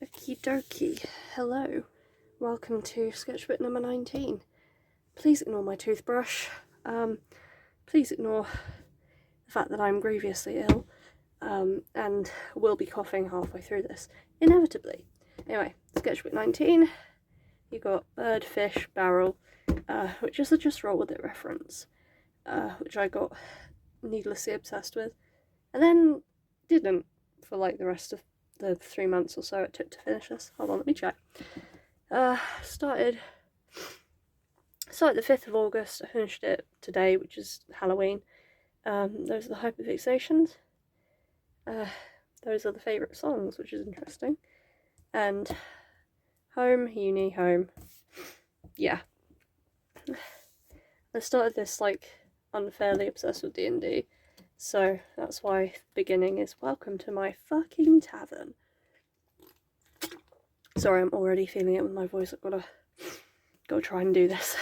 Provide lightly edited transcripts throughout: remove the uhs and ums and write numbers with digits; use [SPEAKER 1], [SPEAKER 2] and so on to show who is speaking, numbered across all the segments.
[SPEAKER 1] Okie dokie. Hello. Welcome to Sketchbook number 19. Please ignore my toothbrush. Please ignore the fact that I'm grievously ill and will be coughing halfway through this, inevitably. Anyway, Sketchbook 19. You got bird, fish, barrel, which is a Just Roll With It reference, which I got needlessly obsessed with, and then didn't for like the rest of the 3 months or so it took to finish this. Hold on, let me check. Started the 5th of August. I finished it today, which is Halloween. Those are the hyperfixations. Those are the favourite songs, which is interesting. And home, uni, home. Yeah. I started this like unfairly obsessed with D&D, so that's why the beginning is welcome to my fucking tavern. Sorry, I'm already feeling it with my voice. I've gotta try and do this.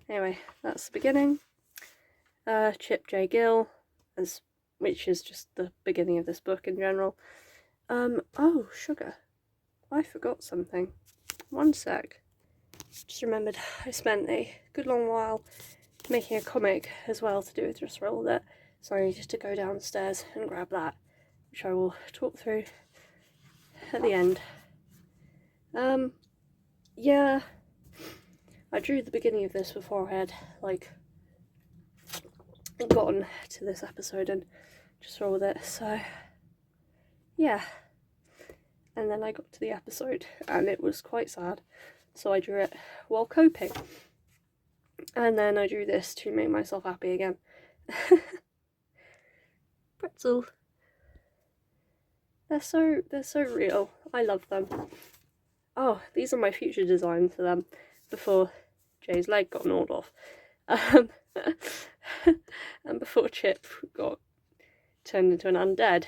[SPEAKER 1] Anyway, that's the beginning. Chip J. Gill, which is just the beginning of this book in general. Oh, sugar. I forgot something. One sec. Just remembered I spent a good long while making a comic as well to do with Just Roll With It, so I needed to go downstairs and grab that, which I will talk through at the end. Yeah, I drew the beginning of this before I had gotten to this episode and Just Roll With It, so yeah. And then I got to the episode and it was quite sad, so I drew it while coping. And then I drew this to make myself happy again. Pretzel. They're so real. I love them. Oh, these are my future designs for them before Jay's leg got gnawed off. And before Chip got turned into an undead.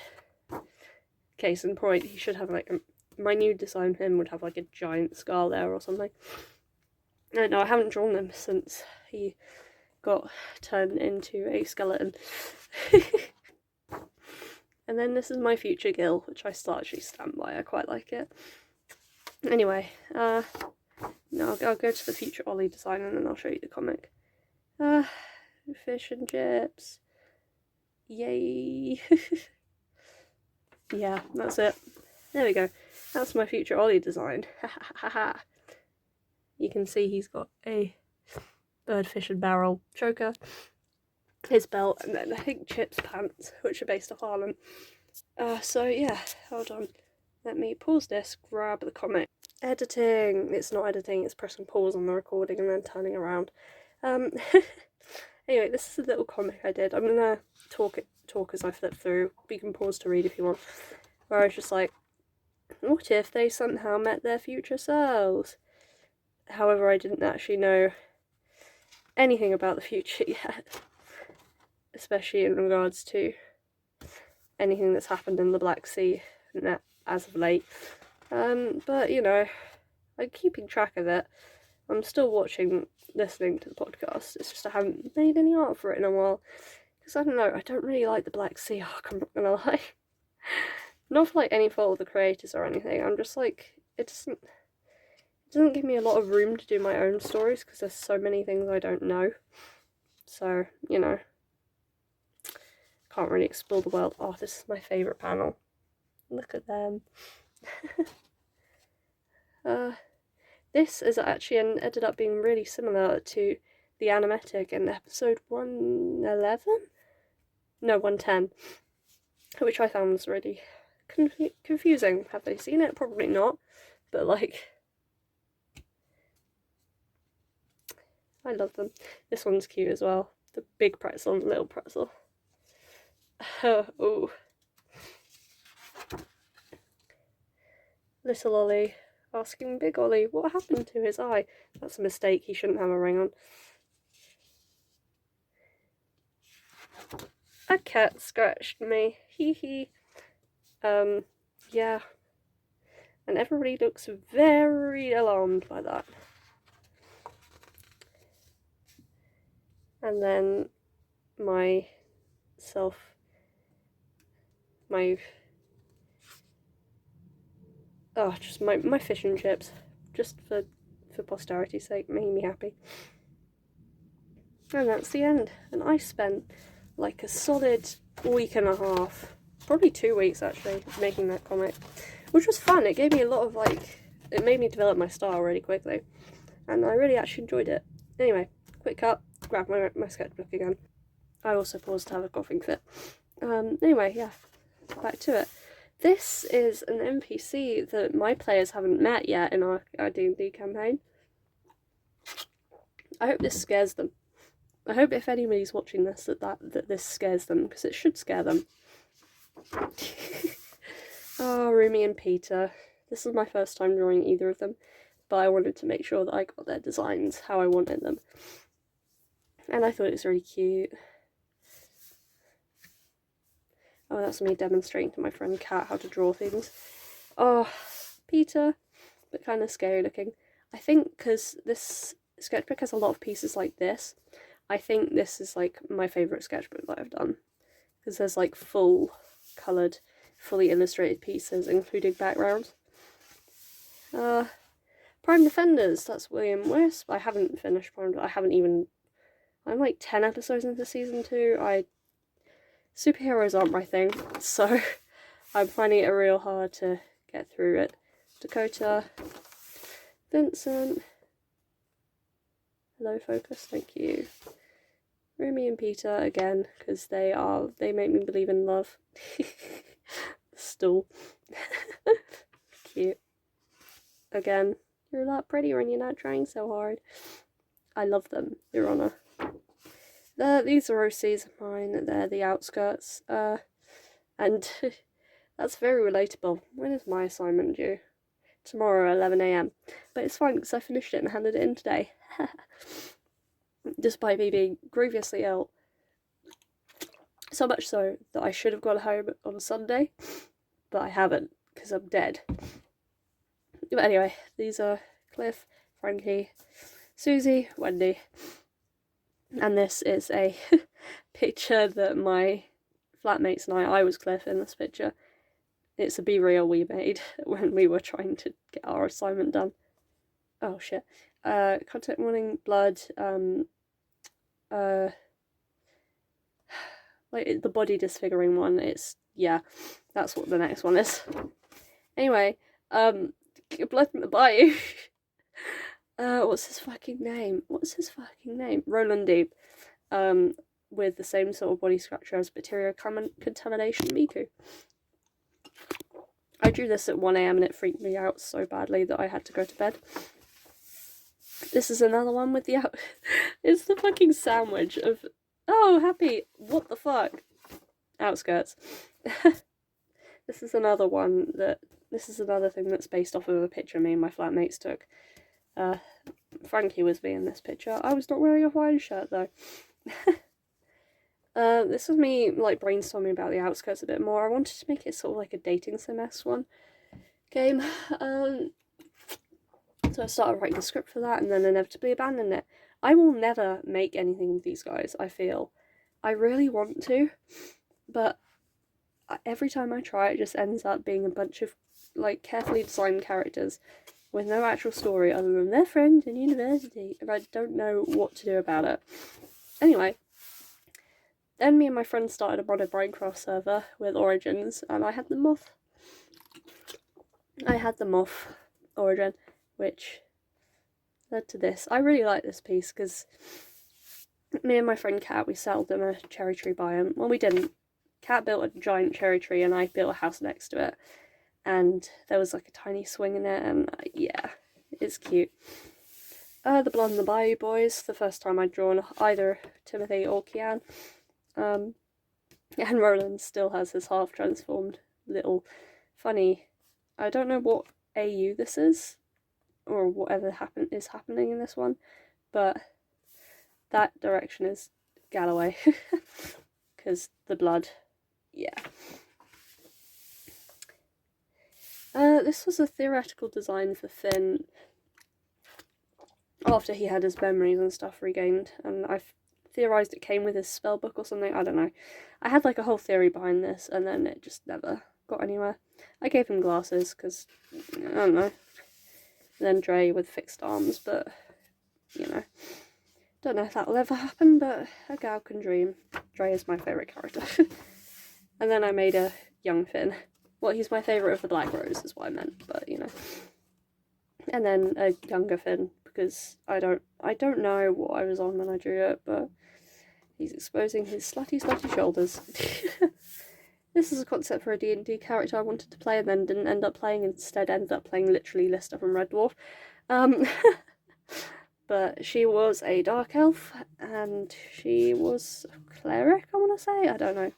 [SPEAKER 1] Case in point, he should have my new design for him would have like a giant scar there or something. No, I haven't drawn them since he got turned into a skeleton. And then this is my future Gil, which I still actually stand by. I quite like it. Anyway, no, I'll go to the future Ollie design and then I'll show you the comic. Fish and chips. Yay. Yeah, that's it. There we go. That's my future Ollie design. You can see he's got a bird, fish and barrel choker, his belt, and then I think Chip's pants, which are based off Harlem. So yeah, hold on. Let me pause this, grab the comic. Editing! It's not editing, it's pressing pause on the recording and then turning around. Anyway, this is a little comic I did. I'm gonna talk as I flip through. You can pause to read if you want. Where I was just like, what if they somehow met their future selves? However, I didn't actually know anything about the future yet. Especially in regards to anything that's happened in the Black Sea as of late. But, you know, I'm keeping track of it. I'm still listening to the podcast. It's just I haven't made any art for it in a while. Because, I don't know, I don't really like the Black Sea arc, I'm not gonna lie. Not for, any fault of the creators or anything. I'm just it doesn't give me a lot of room to do my own stories because there's so many things I don't know. So, you know, can't really explore the world. Oh, this is my favourite panel. Look at them. This is actually ended up being really similar to the animatic in episode 111? No, 110. Which I found was really confusing. Have they seen it? Probably not. But I love them. This one's cute as well. The big pretzel and the little pretzel. Oh. Little Ollie asking Big Ollie what happened to his eye. That's a mistake, he shouldn't have a ring on. A cat scratched me. Hee hee. Yeah. And everybody looks very alarmed by that. And then my self, 'cause Oh, just my fish and chips. Just for posterity's sake, made me happy. And that's the end. And I spent like a solid week and a half, probably 2 weeks actually, making that comic, which was fun. It gave me a lot of it made me develop my style really quickly, and I really actually enjoyed it. Anyway, quick cut, grab my sketchbook again. I also paused to have a coughing fit. Anyway, yeah, back to it. This is an NPC that my players haven't met yet in our D&D campaign. I hope this scares them. I hope if anybody's watching this that this scares them, because it should scare them. Oh, Rumi and Peter. This is my first time drawing either of them, but I wanted to make sure that I got their designs how I wanted them. And I thought it was really cute. Oh, that's me demonstrating to my friend Kat how to draw things. Oh, Peter, but kind of scary looking. I think because this sketchbook has a lot of pieces like this, I think this is like my favourite sketchbook that I've done. Because there's like full coloured, fully illustrated pieces, including backgrounds. Prime Defenders, that's William Wisp. I haven't finished Prime, I'm like 10 episodes into season 2. Superheroes aren't my thing, so I'm finding it real hard to get through it. Dakota, Vincent, hello focus, thank you. Rumi and Peter again, because they make me believe in love. Stool. Cute. Again, you're that pretty when you're not trying so hard. I love them, Your Honour. These are OCs of mine, they're the outskirts, and that's very relatable. When is my assignment due? Tomorrow at 11 AM. But it's fine because I finished it and handed it in today. Despite me being grievously ill. So much so that I should have gone home on Sunday, but I haven't because I'm dead. But anyway, these are Cliff, Frankie, Susie, Wendy. And this is a picture that my flatmates and I was Cliff in this picture. It's a Be Real we made when we were trying to get our assignment done. Oh shit. Contact warning, blood, like the body disfiguring one, yeah, that's what the next one is. Anyway, blood from the bayou. What's his fucking name? Roland Deep. With the same sort of body structure as bacterial contamination Miku. I drew this at 1 AM and it freaked me out so badly that I had to go to bed. This is another one with the it's the fucking sandwich of, oh, happy, what the fuck? Outskirts. This is another thing that's based off of a picture me and my flatmates took. Frankie was me in this picture. I was not wearing a Hawaiian shirt though. This was me like brainstorming about the outskirts a bit more. I wanted to make it sort of like a dating sim-esque game. So I started writing a script for that and then inevitably abandoned it. I will never make anything with these guys, I feel. I really want to, but every time I try it just ends up being a bunch of like carefully designed characters with no actual story other than their friends in university, and I don't know what to do about it. Anyway, then me and my friends started a modded Minecraft server with Origins, and I had the moth origin, which led to this. I really like this piece because me and my friend Kat, we settled in a cherry tree biome. Well, we didn't. Kat built a giant cherry tree and I built a house next to it. And there was like a tiny swing in it, and yeah, it's cute. The Blood and the Bayou boys, the first time I'd drawn either Timothy or Kian. And Roland still has his half transformed little funny, I don't know what AU this is, or whatever is happening in this one, but that direction is Galloway, because the blood, yeah. This was a theoretical design for Finn after he had his memories and stuff regained, and I theorised it came with his spellbook or something, I don't know. I had like a whole theory behind this, and then it just never got anywhere. I gave him glasses because, I don't know. And then Dre with fixed arms, but, you know. Don't know if that'll ever happen, but a gal can dream. Dre is my favourite character. And then I made a young Finn. Well, he's my favourite of the Black Rose is what I meant, but, you know. And then a younger Finn, because I don't know what I was on when I drew it, but he's exposing his slutty shoulders. This is a concept for a D&D character I wanted to play and then didn't end up playing, instead ended up playing literally Lister from Red Dwarf. But she was a dark elf, and she was a cleric, I want to say? I don't know.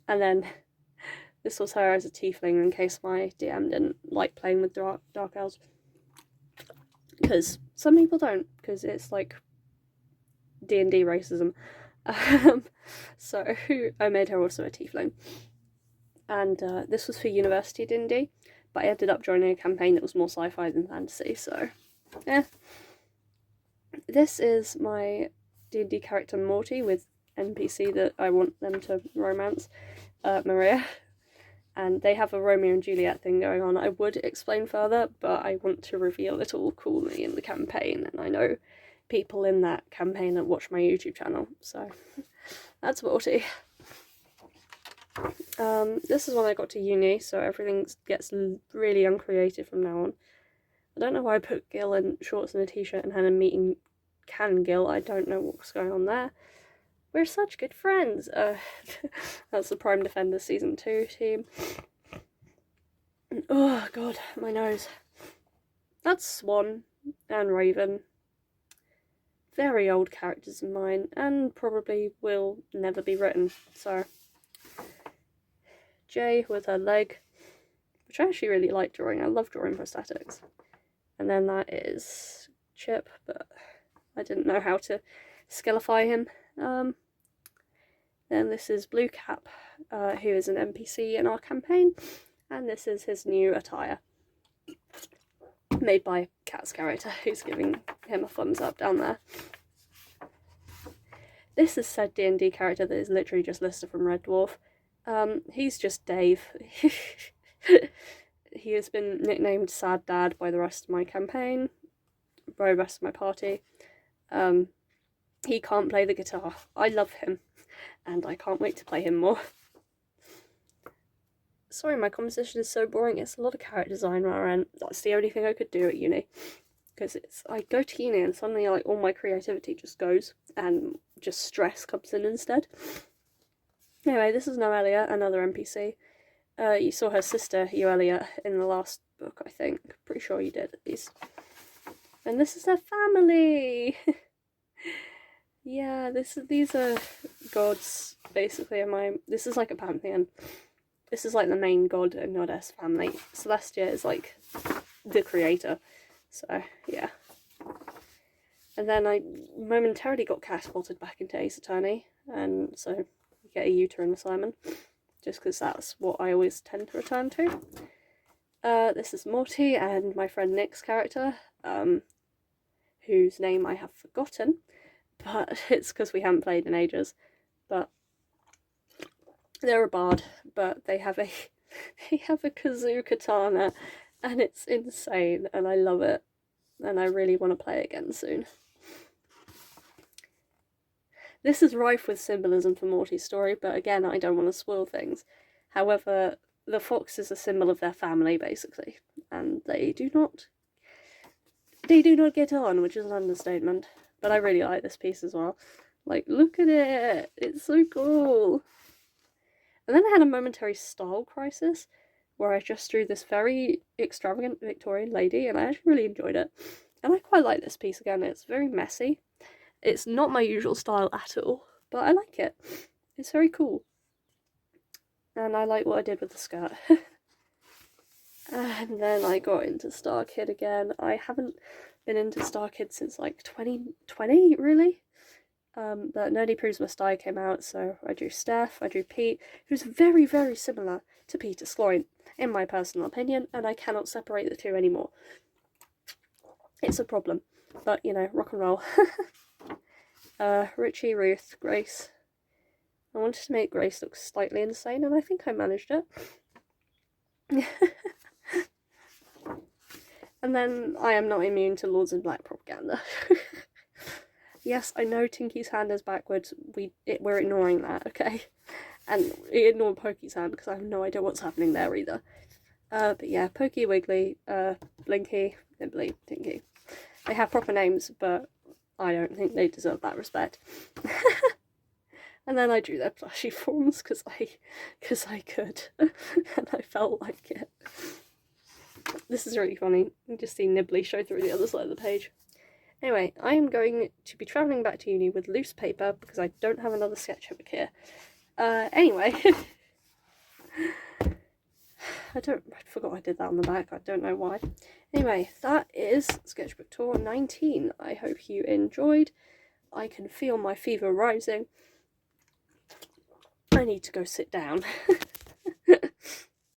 [SPEAKER 1] And then this was her as a tiefling, in case my DM didn't like playing with dark elves. Because some people don't, because it's like D&D racism. So I made her also a tiefling. And this was for University D&D, but I ended up joining a campaign that was more sci-fi than fantasy, so yeah. This is my D&D character Morty with NPC that I want them to romance, Maria. And they have a Romeo and Juliet thing going on. I would explain further, but I want to reveal it all coolly in the campaign, and I know people in that campaign that watch my YouTube channel, so that's Morty. This is when I got to uni, so everything gets really uncreative from now on. I don't know why I put Gil in shorts and a t-shirt and had a meeting Can Gil. I don't know what's going on there. We're such good friends. That's the Prime Defenders Season 2 team. Oh god, my nose. That's Swan and Raven. Very old characters of mine, and probably will never be written, so. Jay with her leg, which I actually really like drawing. I love drawing prosthetics. And then that is Chip, but I didn't know how to skillify him. Then this is Blue Cap, who is an NPC in our campaign, and this is his new attire, made by Cat's character, who's giving him a thumbs up down there. This is said D&D character that is literally just Lister from Red Dwarf. He's just Dave. He has been nicknamed Sad Dad by the rest of my campaign, by the rest of my party. He can't play the guitar. I love him, and I can't wait to play him more. Sorry, my composition is so boring. It's a lot of character design and that's the only thing I could do at uni. Because I go to uni and suddenly like all my creativity just goes, and just stress comes in instead. Anyway, this is Noelia, another NPC. You saw her sister, Euelia, in the last book, I think. Pretty sure you did, at least. And this is their family! Yeah, these are gods, basically. This is like a pantheon. This is like the main god and goddess family. Celestia is like the creator. So, yeah. And then I momentarily got catapulted back into Ace Attorney, and so you get a uterine assignment, just because that's what I always tend to return to. This is Morty and my friend Nick's character, whose name I have forgotten, but it's because we haven't played in ages. But they're a bard, but they have a kazoo katana, and it's insane, and I love it, and I really want to play again soon. This is rife with symbolism for Morty's story, but again, I don't want to spoil things. However, the fox is a symbol of their family, basically, and they do not get on, which is an understatement. But I really like this piece as well. Like, look at it! It's so cool! And then I had a momentary style crisis, where I just drew this very extravagant Victorian lady, and I actually really enjoyed it. And I quite like this piece again. It's very messy. It's not my usual style at all, but I like it. It's very cool. And I like what I did with the skirt. And then I got into Star Kid again. I haven't been into Star Kid since like 2020, really. But Nerdy Proves Must Die came out, so I drew Steph, I drew Pete, who's very, very similar to Peter Sloyne, in my personal opinion, and I cannot separate the two anymore. It's a problem, but, you know, rock and roll. Richie, Ruth, Grace. I wanted to make Grace look slightly insane, and I think I managed it. And then I am not immune to Lords in Black propaganda. Yes, I know Tinky's hand is backwards. We're ignoring that, okay? And we ignore Pokey's hand because I have no idea what's happening there either. But yeah, Pokey, Wiggly, Blinky, Nibbly, Tinky. They have proper names, but I don't think they deserve that respect. And then I drew their plushie forms because I could, and I felt like it. This is really funny. You just see Nibbly show through the other side of the page. Anyway, I am going to be travelling back to uni with loose paper because I don't have another sketchbook here. Anyway. I forgot I did that on the back. I don't know why. Anyway, that is Sketchbook Tour 19. I hope you enjoyed. I can feel my fever rising. I need to go sit down.